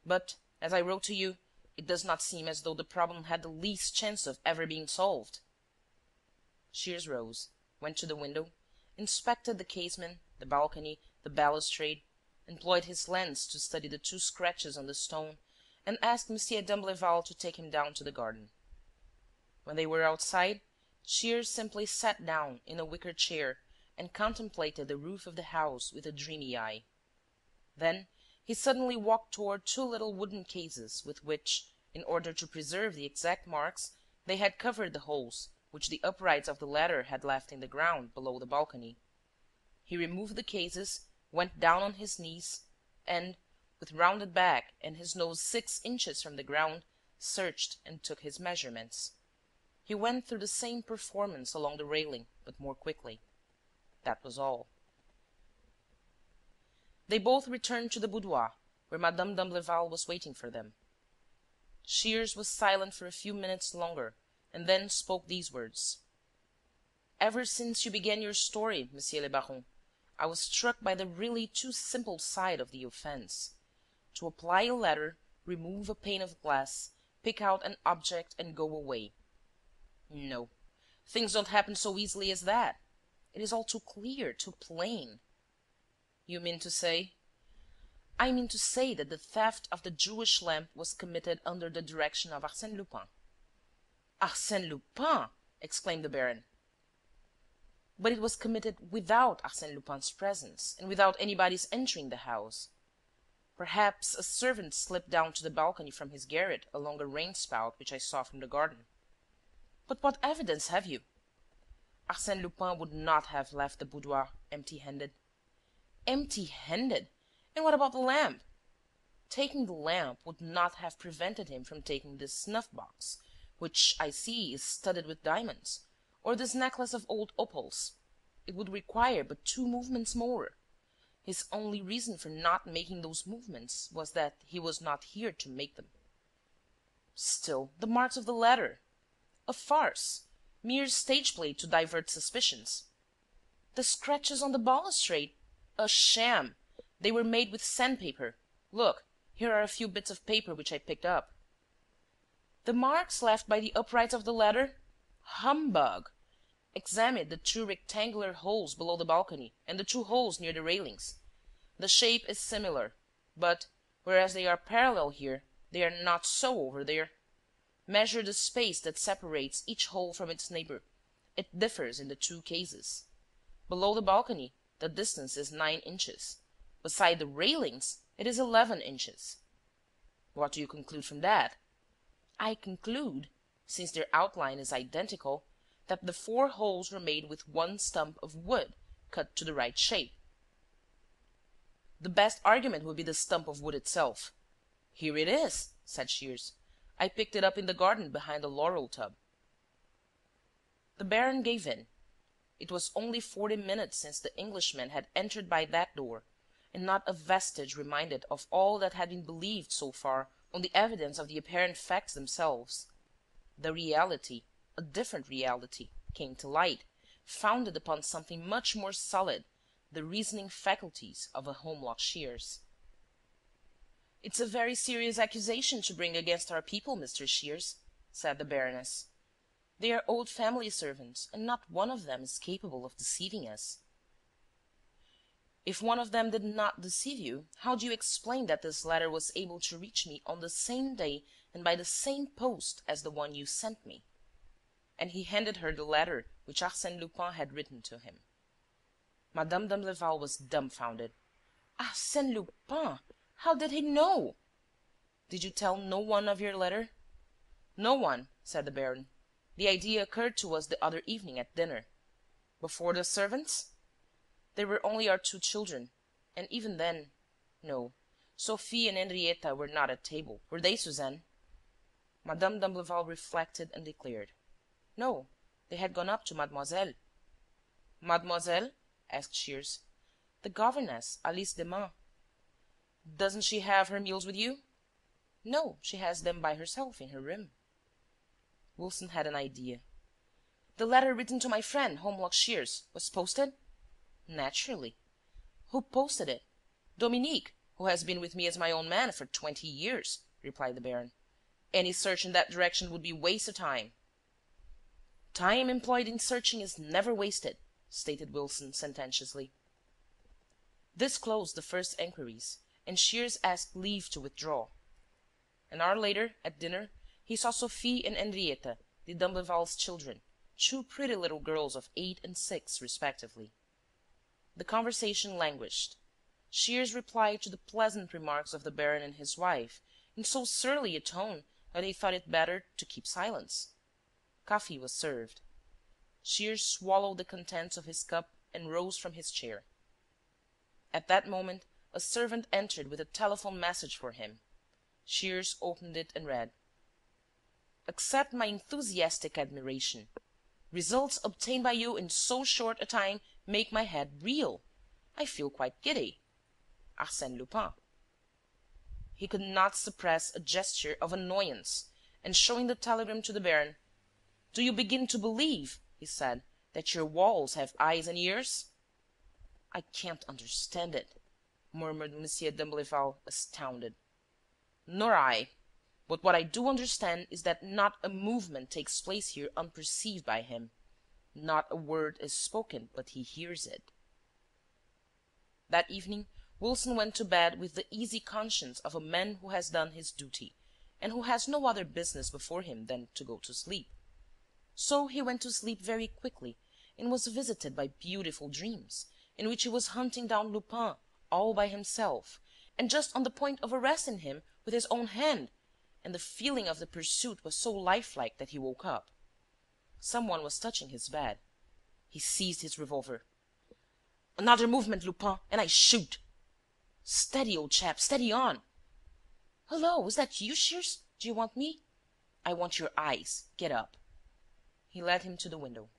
But, as I wrote to you, it does not seem as though the problem had the least chance of ever being solved." Shears rose, went to the window, inspected the casement, the balcony, the balustrade, employed his lens to study the two scratches on the stone, and asked M. d'Imblevalle to take him down to the garden. When they were outside, Shears simply sat down in a wicker chair and contemplated the roof of the house with a dreamy eye. Then he suddenly walked toward two little wooden cases with which, in order to preserve the exact marks, they had covered the holes which the uprights of the ladder had left in the ground below the balcony. He removed the cases, went down on his knees, and, with rounded back and his nose 6 inches from the ground, searched and took his measurements. He went through the same performance along the railing, but more quickly. That was all. They both returned to the boudoir, where Mme. d'Imblevalle was waiting for them. Shears was silent for a few minutes longer, and then spoke these words: "Ever since you began your story, Monsieur le Baron, I was struck by the really too simple side of the offense. To apply a ladder, remove a pane of glass, pick out an object and go away. No, things don't happen so easily as that. It is all too clear, too plain." "You mean to say—" "I mean to say that the theft of the Jewish lamp was committed under the direction of Arsène Lupin." "Arsène Lupin!" exclaimed the baron. "But it was committed without Arsène Lupin's presence and without anybody's entering the house. Perhaps a servant slipped down to the balcony from his garret along a rain-spout which I saw from the garden." "But what evidence have you?" "Arsène Lupin would not have left the boudoir empty-handed." "Empty-handed? And what about the lamp?" "Taking the lamp would not have prevented him from taking this snuff-box, which I see is studded with diamonds, or this necklace of old opals. It would require but 2 movements more. His only reason for not making those movements was that he was not here to make them." "Still, the marks of the ladder?" "A farce, mere stage-play to divert suspicions." "The scratches on the balustrade?" "A sham. They were made with sandpaper. Look, here are a few bits of paper which I picked up." "The marks left by the uprights of the ladder?" "Humbug! Examine the 2 rectangular holes below the balcony and the 2 holes near the railings. The shape is similar, but, whereas they are parallel here, they are not so over there. Measure the space that separates each hole from its neighbor. It differs in the 2 cases. Below the balcony, the distance is 9 inches. Beside the railings, it is 11 inches. What do you conclude from that?" "I conclude, since their outline is identical, that the 4 holes were made with 1 stump of wood, cut to the right shape." "The best argument would be the stump of wood itself." "Here it is," said Shears. "I picked it up in the garden behind the laurel tub." The baron gave in. It was only 40 minutes since the Englishman had entered by that door, and not a vestige reminded of all that had been believed so far on the evidence of the apparent facts themselves. The reality, a different reality, came to light, founded upon something much more solid, the reasoning faculties of a Holmlock Shears. "It's a very serious accusation to bring against our people, Mr. Shears," said the baroness. "They are old family servants, and not one of them is capable of deceiving us." "If one of them did not deceive you, how do you explain that this letter was able to reach me on the same day and by the same post as the one you sent me?" And he handed her the letter which Arsène Lupin had written to him. Mme. d'Imblevalle was dumbfounded. "Arsène Lupin! How did he know?" "Did you tell no one of your letter?" "No one," said the baron. "The idea occurred to us the other evening at dinner." "Before the servants?" "There were only our 2 children. And even then— No, Sophie and Henrietta were not at table, were they, Suzanne?" Mme. d'Imblevalle reflected and declared: "No, they had gone up to Mademoiselle." "Mademoiselle?" asked Shears. "The governess, Alice Demun." "Doesn't she have her meals with you?" "No, she has them by herself in her room." Wilson had an idea. "The letter written to my friend, Holmlock Shears, was posted?" "Naturally." "Who posted it?" "Dominique. who has been with me as my own man for 20 years, replied the baron. Any search in that direction would be waste of time. Time employed in searching is never wasted, stated Wilson sententiously. This closed the first enquiries, and Shears asked leave to withdraw. An hour later, at dinner, he saw Sophie and Henrietta, the d'Imblevalles' children, two pretty little girls of 8 and 6 respectively. The conversation languished. Shears replied to the pleasant remarks of the baron and his wife in so surly a tone that he thought it better to keep silence. Coffee was served. Shears swallowed the contents of his cup and rose from his chair. At that moment a servant entered with a telephone message for him. Shears opened it and read: "Accept my enthusiastic admiration. Results obtained by you in so short a time make my head reel. I feel quite giddy. Arsène Lupin." He could not suppress a gesture of annoyance, and showing the telegram to the baron: "Do you begin to believe," he said, "that your walls have eyes and ears?" "I can't understand it," murmured M. d'Imblevalle, astounded. "Nor I. But what I do understand is that not a movement takes place here unperceived by him. Not a word is spoken but he hears it." That evening Wilson went to bed with the easy conscience of a man who has done his duty, and who has no other business before him than to go to sleep. So he went to sleep very quickly, and was visited by beautiful dreams, in which he was hunting down Lupin all by himself, and just on the point of arresting him with his own hand, and the feeling of the pursuit was so lifelike that he woke up. Some one was touching his bed. He seized his revolver. "Another movement, Lupin, and I shoot." "Steady, old chap, steady on." "Hullo, is that you, Shears? Do you want me?" "I want your eyes. Get up." He led him to the window.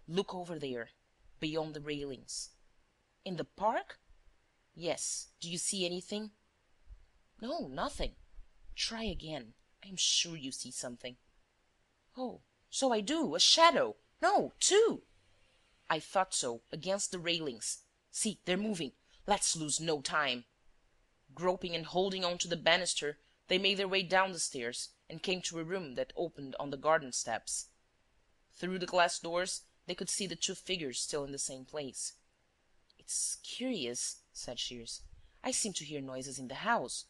"Look over there, beyond the railings." "In the park?" "Yes. Do you see anything?" "No, nothing." "Try again. I am sure you see something." "Oh, so I do. A shadow. No, two." "I thought so, against the railings. See, they're moving. Let's lose no time." Groping and holding on to the banister, they made their way down the stairs and came to a room that opened on the garden steps. Through the glass doors they could see the two figures still in the same place. "It's curious," said Shears. "I seem to hear noises in the house."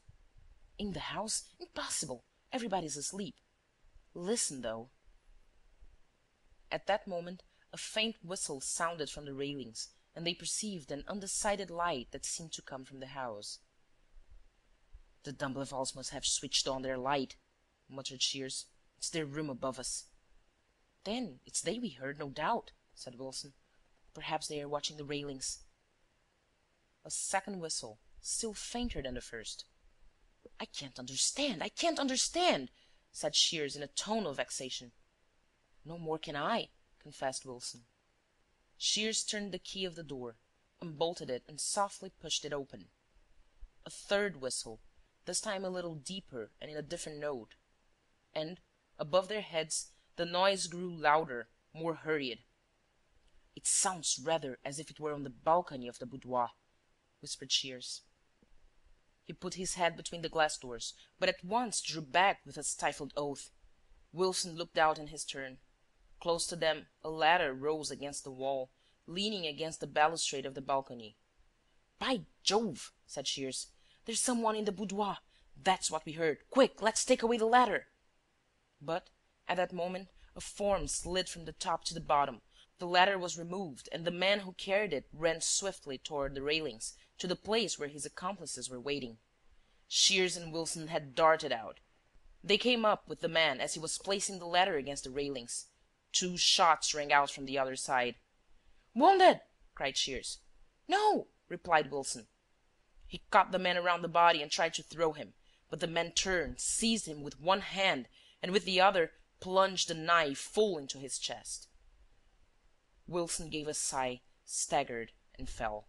"In the house? Impossible! Everybody's asleep. Listen, though." At that moment a faint whistle sounded from the railings, and they perceived an undecided light that seemed to come from the house. "The d'Imblevalles must have switched on their light," muttered Shears. "It's their room above us." "Then it's they we heard, no doubt," said Wilson. "Perhaps they are watching the railings." A second whistle, still fainter than the first. "I can't understand," said Shears in a tone of vexation. "No more can I," confessed Wilson. Shears turned the key of the door, unbolted it and softly pushed it open. A third whistle, this time a little deeper and in a different note. And, above their heads, the noise grew louder, more hurried. "It sounds rather as if it were on the balcony of the boudoir," whispered Shears. He put his head between the glass doors, but at once drew back with a stifled oath. Wilson looked out in his turn. Close to them a ladder rose against the wall, leaning against the balustrade of the balcony. "By Jove!" said Shears. "There's some one in the boudoir. That's what we heard. Quick, let's take away the ladder." But, at that moment, a form slid from the top to the bottom. The ladder was removed, and the man who carried it ran swiftly toward the railings, to the place where his accomplices were waiting. Shears and Wilson had darted out. They came up with the man as he was placing the ladder against the railings. Two shots rang out from the other side. "Wounded!" cried Shears. "No," replied Wilson. He caught the man around the body and tried to throw him, but the man turned, seized him with one hand, and with the other plunged the knife full into his chest. Wilson gave a sigh, staggered, and fell.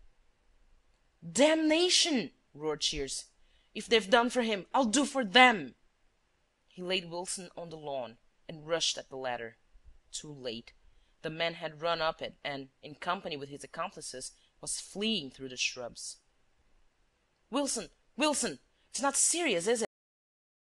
"Damnation!" roared Shears. "If they've done for him, I'll do for them." He laid Wilson on the lawn and rushed at the ladder. Too late. The man had run up it and, in company with his accomplices, was fleeing through the shrubs. "Wilson, Wilson, it's not serious, is it?